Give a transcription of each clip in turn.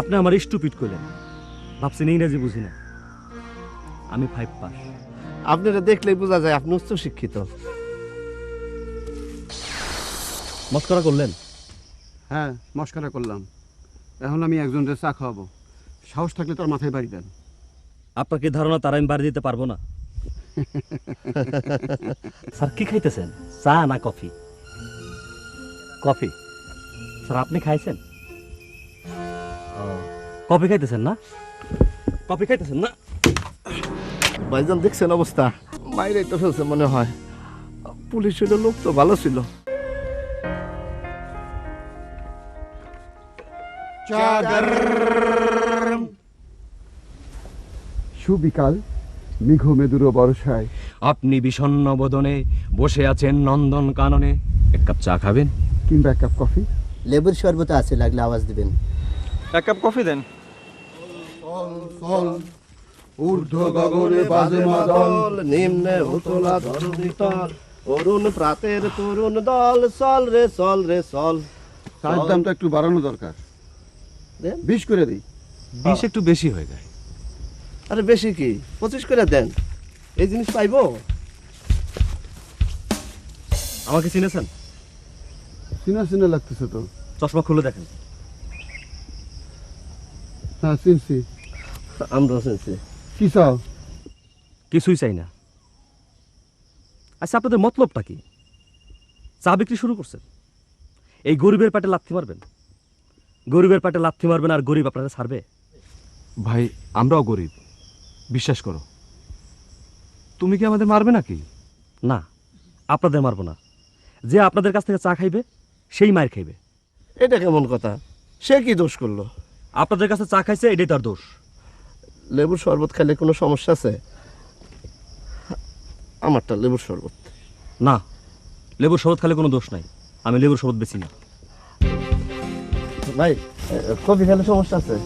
আপনি আমার স্টুপিড কইলেন, ভাবছেন ইংরেজি বুঝি না। আমি 5 পাস। আপনারা দেখলেই বোঝা যায় আপনি উচ্চ শিক্ষিত। মস্করা করলেন? হ্যাঁ, মস্করা করলাম। এখন আমি একজনের চা খাওয়াবো, সাহস থাকলে তোর মাথায় বাড়ি দেন। আপনার কি ধারণা তার আমি বাড়ি দিতে পারবো না? স্যার কি খাইতেছেন, চা না কফি? কফি। স্যার আপনি খাইছেন? কফি খাইতেছেন না? কফি খাইতেছেন না? ভাইজান দেখছেন অবস্থা, বাইরে তো ফেলছে মনে হয়। পুলিশের লোক তো ভালো ছিল। সুবিকাল মেঘ মেদুর বর্ষায় আপনি বিষণ্ণ বদনে বসে আছেন নন্দন কাননে, এক কাপ চা খাবেন? কিংবা এক কাপ কফি। লেবুর শরবত আছে, লাগলে আওয়াজ দিবেন। এক কাপ কফি দেন। ঊর্ধ্ব গগনে বাজে মাদল, নিম্নে উতলা ধরণী তল, অরুণ প্রাতের তরুণ দল, চল রে চল রে চল। চায়ের দামটা একটু বাড়ানো দরকার, দেন। 20 করে দিই। 20 একটু বেশি হয়ে যায়। আরে বেশি কি, 25 করে দেন। এই জিনিস পাইবো? আমাকে চিনেছেন? চিনা চিনা লাগতেছে তো। চশমা খুলে দেখেন। হ্যাঁ, চিনছি। আমরা শুনছি। কি চাও? কিছুই চাই না। আচ্ছা, আপনাদের মতলবটা কি? চা বিক্রি শুরু করছেন, এই গরিবের পেটে লাথি মারবেন? গরিবের পেটে লাথি মারবেন আর গরিব আপনারা ছাড়বে? ভাই, আমরাও গরিব, বিশ্বাস করো। তুমি কি আমাদের মারবে নাকি? না, আপনাদের মারবো না। যে আপনাদের কাছ থেকে চা খাইবে সেই মায়ের খাইবে। এটা কেমন কথা? সে কি দোষ করলো? আপনাদের কাছে চা খাইছে, এটাই তার দোষ। লেবুর শরবত খেলে কোনো সমস্যা আছে? আমারটা লেবুর শরবত। না, লেবুর শরবত খেলে কোনো দোষ নাই। আমি লেবুর শরবত বেশি না। ভাই, কফি খেলে সমস্যা আছে?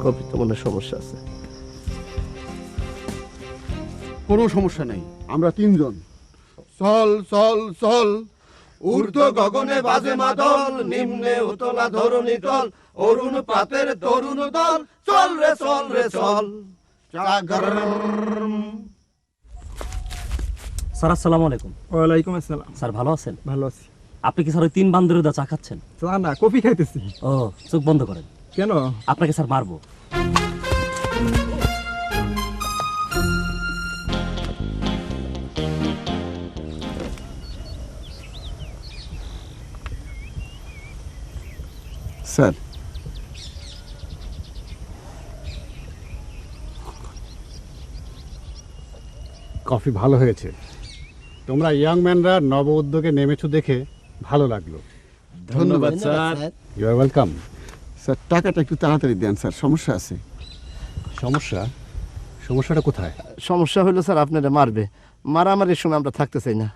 কফি তো মনে হয় সমস্যা আছে। কোনো সমস্যা নেই, আমরা 3 জন। চল চল চল, ঊর্ধ্ব গগনে বাজে মাদল, নিম্নে উতলা ধরণী তল, অরুণ প্রাতের তরুণ দল, চল রে চল রে চল। স্যার আসসালামু আলাইকুম। ওয়ালাইকুম আসসালাম। স্যার ভালো আছেন? ভালো আছি। আপনি কি স্যার ওই 3 বান্দরের চা খাচ্ছেন? চা না, কফি খাইতেছি। ও, চোখ বন্ধ করেন। কেন? আপনাকে স্যার মারবো। স্যার। কফি ভালো হয়েছে। তোমরা ইয়াং ম্যানরা নব উদ্যোগে নেমেছো দেখে ভালো লাগলো। ধন্যবাদ sir. You are welcome. Sir, টাকাটা একটু তাড়াতাড়ি দেন স্যার, সমস্যা আছে। সমস্যাটা কোথায়? সমস্যা হলো স্যার, আপনারা মারবে। মারামারির সময় আমরা থাকতে চাই না।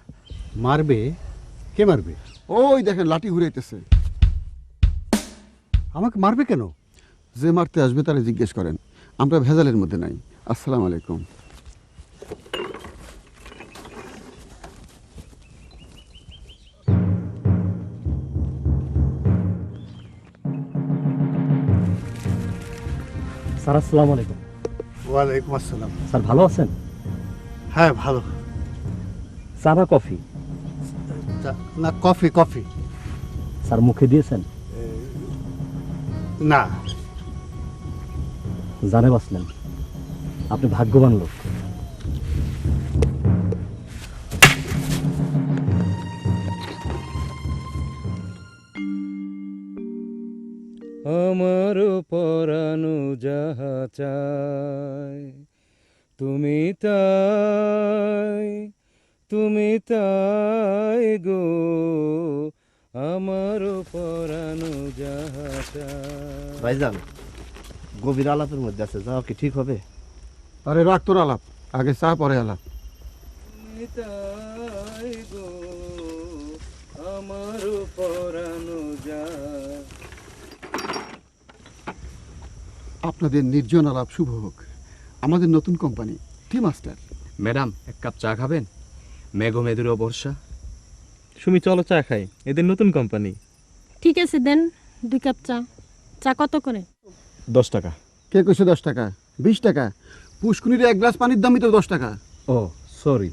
মারবে? কে মারবে? ওই দেখেন লাঠি ঘুরাইতেছে। আমাকে মারবে কেন? যে মারতে আসবে তারা জিজ্ঞেস করেন, আমরা ভেজালের মধ্যে নাই। আসসালামু আলাইকুম। স্যার আসসালামু আলাইকুম। ওয়ালাইকুম আসসালাম। স্যার ভালো আছেন? হ্যাঁ, ভালো। চা না কফি? না, কফি। কফি স্যার মুখে দিয়েছেন? না। জানে বাঁচলেন, আপনি ভাগ্যবান লোক। আমার পরানো যাহা চায়, তুমি তাই গো, আমার পরানো যাহা চায়। ভাইজান, গভীর আলাপের মধ্যে আছে, যাওয়া কি ঠিক হবে? আরে রাখ তোর আলাপ, আগে চা পরে আলাপ। তুমি তাই গো, আমার পরানো যাহা। আপনাদের নির্জন আলাপ শুভ হোক। আমাদের নতুন কোম্পানি টি মাস্টার। ম্যাডাম, এক কাপ চা খাবেন? মেঘ মেদুর বর্ষা। সুমি চলো চা খাই, এদের নতুন কোম্পানি। ঠিক আছে দেন 2 কাপ চা। চা কত করে? 10 টাকা। কে কইছে 10 টাকা? 20 টাকা। পুষ্কুনির এক গ্লাস পানির দামই তো 10 টাকা। ও সরি।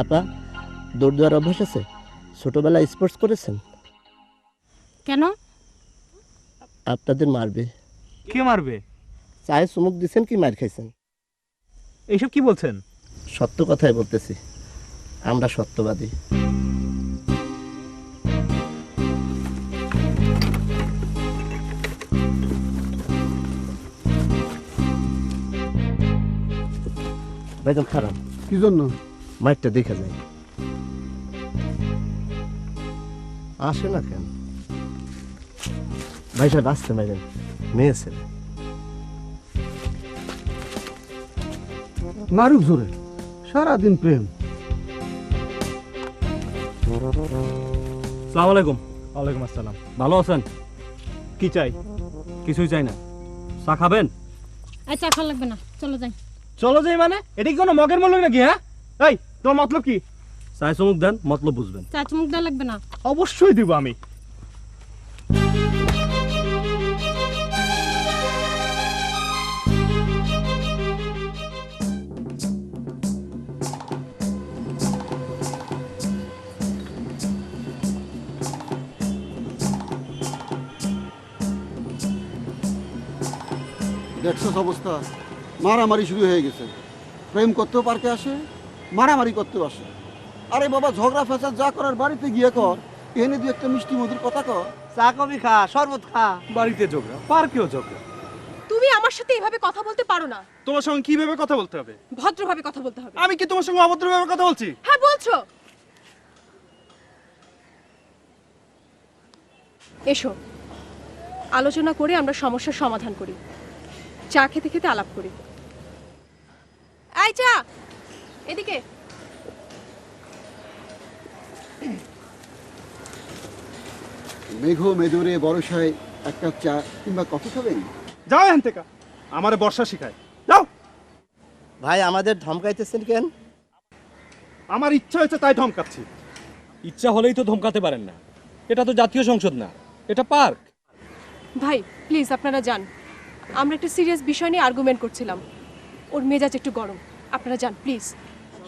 আপা দৌড় দেওয়ার অভ্যাস আছে? ছোটবেলায় স্পোর্টস করেছেন? কেন? আপনাদের মারবে। কে মারবে? চায়ে চুমুক দিছেন কি মার খাইছেন? এইসব কি বলছেন? সত্য কথাই বলতেছি, আমরা সত্যবাদী। ভাইজান খারাপ, কি জন্য? মাইকটা দেখা যায়। আসে না কেন? ভাই সাহেব আসতে মাইরেন, মেয়ে ছেলে। মারুক জোরে, সারাদিন প্রেম। সালাম আলাইকুম। ওয়ালাইকুম আসসালাম। ভালো আছেন? কি চাই? কিছুই চাই না। চা খাবেন? এই চা খাওয়া লাগবে না, চলো যাই। চলো যাই মানে? এটা কি কোনো মগের মূল্য নাকি? হ্যাঁ, এই তোমার মতলব কি? চায় চুমুক দেন, মতলব বুঝবেন। চা চুমুক দেওয়া লাগবে না। অবশ্যই দিব আমি। দেখছস অবস্থা, মারামারি শুরু হয়ে গেছে। প্রেম করতেও পার্কে আসে, মারামারি করতেও আসে। আরে বাবা, ঝগড়া ফেসাদ যা করার বাড়িতে গিয়ে কর, এনে দুই একটা মিষ্টি মধুর কথা কর। চা কফি খা, শরবত খা। বাড়িতে ঝগড়া, পার্কেও ঝগড়া। তুমি আমার সাথে এভাবে কথা বলতে পারো না। তোমার সঙ্গে কিভাবে কথা বলতে হবে? ভদ্রভাবে কথা বলতে হবে। আমি কি তোমার সঙ্গে অভদ্রভাবে কথা বলছি? হ্যাঁ বলছো। এসো, আলোচনা করে আমরা সমস্যার সমাধান করি। চা খেতে খেতে আলাপ করি। এই চা, এদিকে। মেঘ মেদুরে বরসায় এক কাপ চা কিংবা কফি খাবেন? যাও এখান থেকে, আমারে বর্ষা শিখায়। যাও। ভাই আমাদের ধমকাইতেছেন কেন? আমার ইচ্ছা হয়েছে তাই ধমকাচ্ছি। ইচ্ছা হলেই তো ধমকাতে পারেন না। এটা তো জাতীয় সংসদ না, এটা পার্ক। ভাই প্লিজ আপনারা যান, আমরা একটা সিরিয়াস বিষয় নিয়ে আর্গুমেন্ট করছিলাম। ওর মেজাজ একটু গরম, আপনারা যান প্লিজ।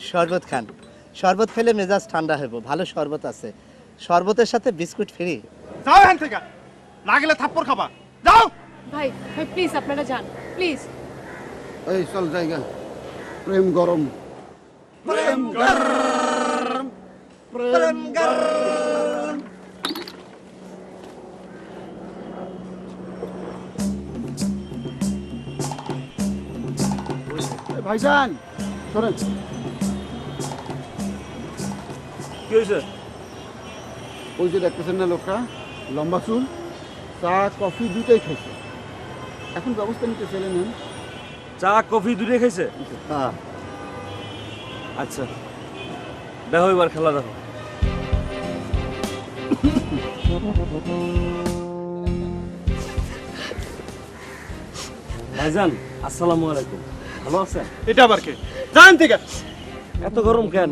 শরবত খান, শরবত খেলে মেজাজ ঠান্ডা হইব। ভালো শরবত আছে, শরবতের সাথে বিস্কুট ফ্রি। যাও এখান থেকে, না গেলে থাপ্পড় খাবা। যাও। ভাই ভাই প্লিজ আপনারা যান প্লিজ। এই চল জায়গা, প্রেম গরম। ভাইজান শোনেন, কি হয়েছে? ওই যে দেখতেছেন না লোকটা, লম্বা চুল, চা কফি দুইটাই খাইছে। এখন ব্যবস্থা নিতে চলে নেন। চা কফি দূরে খাইছে? হ্যাঁ, আচ্ছা, দেখো এবার খেলা দেখো। ভাইজান আসসালামু আলাইকুম, ভালো আছেন? এটা আবার কে? যান থেকে। এত গরম কেন?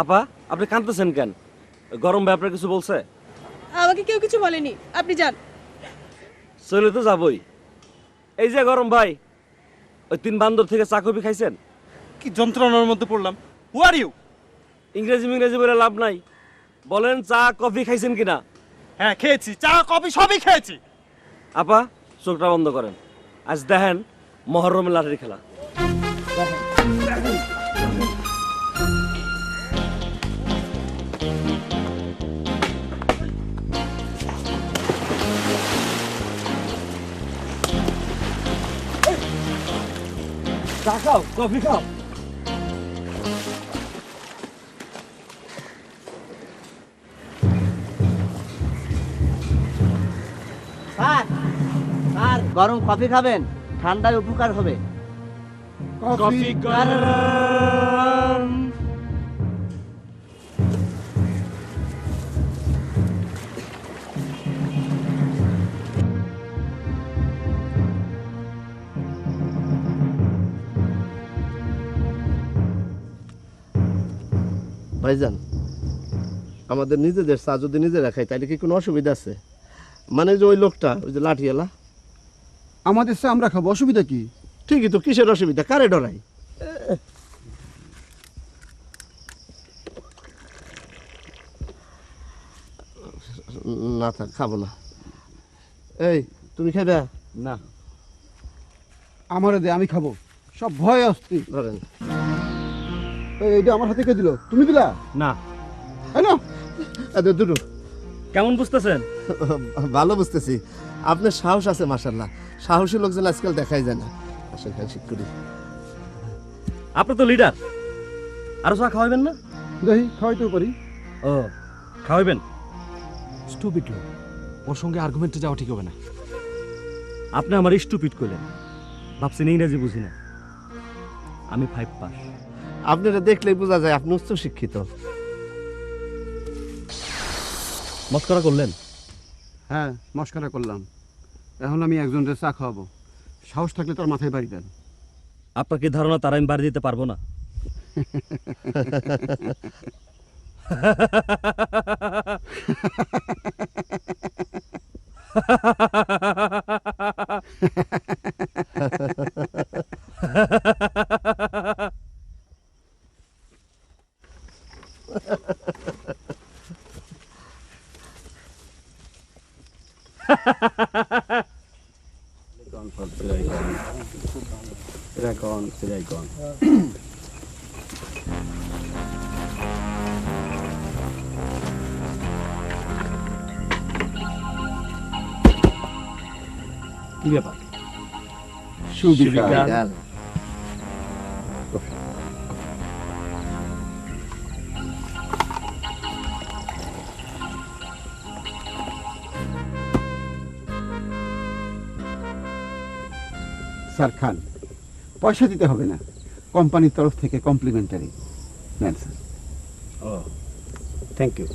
আপা আপনি কাঁদতেছেন কেন? গরম ব্যাপারে কিছু বলছে? আমাকে কেউ কিছু বলেনি, আপনি যান। চলে তো যাবই। এই যে গরম ভাই, ওই 3 বান্দর থেকে চা কফি খাইছেন? কি যন্ত্রণার মধ্যে পড়লাম। হু আর ইউ? ইংরেজি বলে লাভ নাই, বলেন চা কফি খাইছেন কিনা? হ্যাঁ খেয়েছি, চা কফি সবই খেয়েছি। আপা চোখটা বন্ধ করেন, আজ দেখেন মহরমের লাঠির খেলা। চা খাও, কফি খাও। স্যার গরম কফি খাবেন? ঠান্ডায় উপকার হবে। কফি ভাইজান, আমাদের নিজেদের চা যদি নিজেরা খাই তাহলে কি কোনো অসুবিধা আছে? মানে যে ওই লোকটা, ওই যে লাঠিয়ালা, আমাদের চা আমরা খাবো, অসুবিধা কি? ঠিকই তো, কিসের অসুবিধা? কারে ডরাই? না থাক, খাবো না। এই, তুমি খাইবে? না। আমারে দে, আমি খাবো। সব ভয় আসছি। ধরেন। এইটা আমার হাতে কে দিল? তুমি দিলা? না। হ্যালো, দুটো। কেমন বুঝতেছেন? ভালো বুঝতেছি, আপনার সাহস আছে মাশাআল্লাহ। সাহসী লোকজন আজকাল দেখাই যায় না। আসলে হ্যান্ডশেক করি। আপনি তো লিডার, আরো চা খাওয়াবেন না? দেখি খাওয়াইতেও পারি। ও, খাওয়াবেন? স্টুপিড লোক, ওর সঙ্গে আর্গুমেন্টে যাওয়া ঠিক হবে না। আপনি আমার স্টুপিড করলেন, ভাবছেন ইংরেজি বুঝি না। আমি 5 পাস। আপনারা দেখলেই বোঝা যায় আপনি উচ্চ শিক্ষিত। মস্করা করলেন? হ্যাঁ, মস্করা করলাম। এখন আমি একজনের চা খাওয়াবো। সাহস থাকলে তোর মাথায় বাড়ি দেন। আপনার কি ধারণা তারা আমি বাড়ি দিতে পারবো না? কি ব্যাপার? সুবিকাল। স্যার খান, পয়সা দিতে হবে না, কোম্পানির তরফ থেকে কমপ্লিমেন্টারি। নেন স্যার। ও, থ্যাংক ইউ।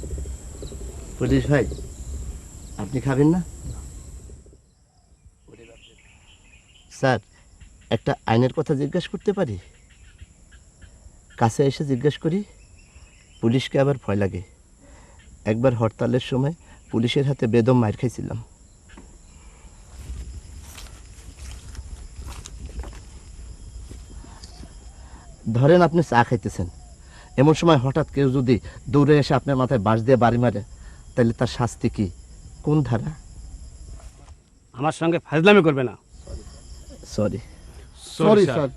পুলিশ ভাই, আপনি খাবেন না? স্যার, একটা আইনের কথা জিজ্ঞেস করতে পারি? কাছে এসে জিজ্ঞেস করি? পুলিশকে আবার ভয় লাগে। একবার হরতালের সময় পুলিশের হাতে বেদম মার খাইছিলাম। ধরেন আপনি চা খাইতেছেন, এমন সময় হঠাৎ কেউ যদি দৌড়ে এসে আপনার মাথায় বাঁশ দিয়ে বাড়ি মারে, তাহলে তার শাস্তি কি? কোন ধারা? আমার সঙ্গে ফাজলামি করবে না। সরি। Sorry sir.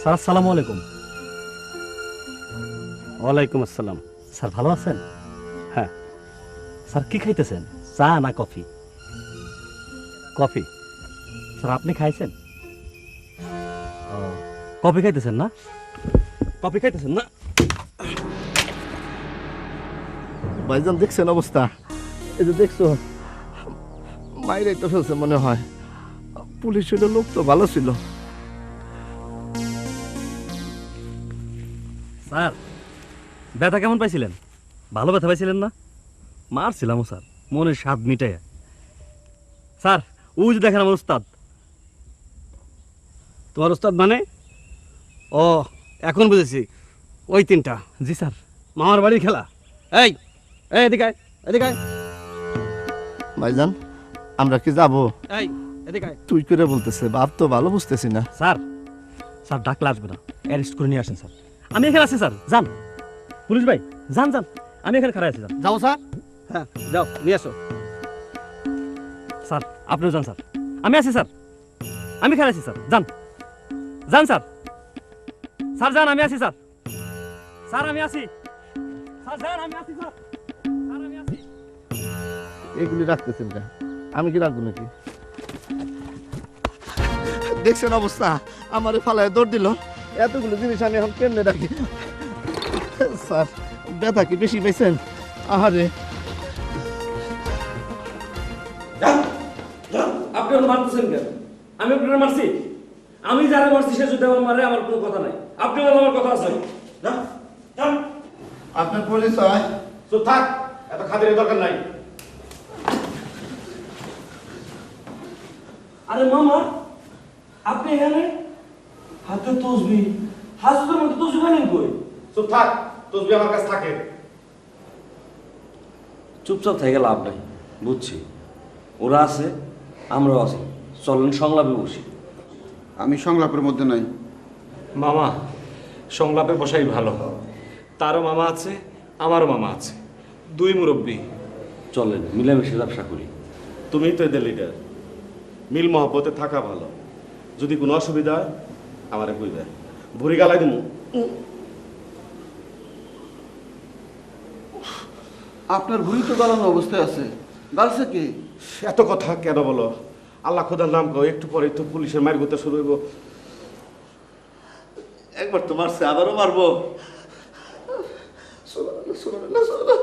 স্যার আসসালামু আলাইকুম। ওয়ালাইকুম আসসালাম। স্যার ভালো আছেন? হ্যাঁ। স্যার কি খাইতেছেন, চা না কফি? কফি। স্যার আপনি খাইছেন? ও, কফি খাইতেছেন না? কফি খাইতেছেন না? ভাইজান দেখছেন অবস্থা? এই যে দেখছো, মাইরাই তো ফেলছে মনে হয়। পুলিশের লোক তো ভালো ছিল। স্যার ব্যথা কেমন পাইছিলেন? ভালো ব্যথা পাইছিলেন না? মারছিলামও স্যার, মনের স্বাদ মিটাইয়া। স্যার ওই যে দেখেন আমার উস্তাদ। তোমার ওস্তাদ মানে? ও, এখন বুঝেছি, ওই তিনটা। জি স্যার। মামার বাড়ির খেলা। এই এই এদিকে আয়, এদিকে আয়। ভাইজান আমরা কি যাবো? এই এদিকে আয়। তুই করে বলতেছে, বাপ তো ভালো বুঝতেছি না। স্যার স্যার ডাকলে আসবে না, অ্যারেস্ট করে নিয়ে আসেন স্যার। আমি এখানে আছি স্যার, যান। পুলিশ ভাই যান যান, আমি এখানে খাড়া আছি। যান। যাও স্যার। হ্যাঁ যাও, নিয়ে আসো। স্যার আপনিও যান স্যার, আমি আছি স্যার, আমি খাড়া আছি স্যার। যান যান স্যার, স্যার যান, আমি আছি স্যার। স্যার আমি আছি স্যার, যান, আমি আছি স্যার, স্যার আমি আছি। এগুলি রাখতেছেন কেন? আমি কি রাখবো নাকি? দেখছেন অবস্থা, আমারে ফালায় দৌড় দিল। এতগুলো জিনিস আমি এখন কেমনে রাখি? স্যার ব্যথা কি বেশি পাইছেন? আহারে, আপনি ওর মারতেছেন কেন? আমি আপনার মারছি? আমি যারা মারছি সে যদি আমার মারে আমার কোনো কথা নাই, আপনি বলেন আমার কথা আছে। আপনার পরিচয়? তো থাক, এত খাতিরের দরকার নাই। আরে মামা, আপনি এখানে হাতে তসবি, হাজতের মধ্যে তসবি বানেন কই? তো থাক, তসবি আমার কাছে থাকে। চুপচাপ থেকে লাভ নাই, বুঝছি। ওরা আছে, আমরাও আছি, চলেন সংলাপে বসি। আমি সংলাপের মধ্যে নাই। মামা, সংলাপে বসাই ভালো। তারও মামা আছে, আমারও মামা আছে, দুই মুরব্বী। চলেন মিলেমিশে ব্যবসা করি। তুমিই তো এদের লিডার, মিল মহব্বতে থাকা ভালো। যদি কোনো অসুবিধা হয় আমারে কইবে, ভুড়ি গালাই দিমু। আপনার ভুঁড়ি তো গালানো অবস্থায় আছে, গালছে কি? এত কথা কেন বলো? আল্লাহ খোদার নাম কও, একটু পরে তো পুলিশের মার করতে শুরু হইব। একবার তো মারছে, আবারও মারবো। সুবহানাল্লাহ, সুবহানাল্লাহ, সুবহানাল্লাহ।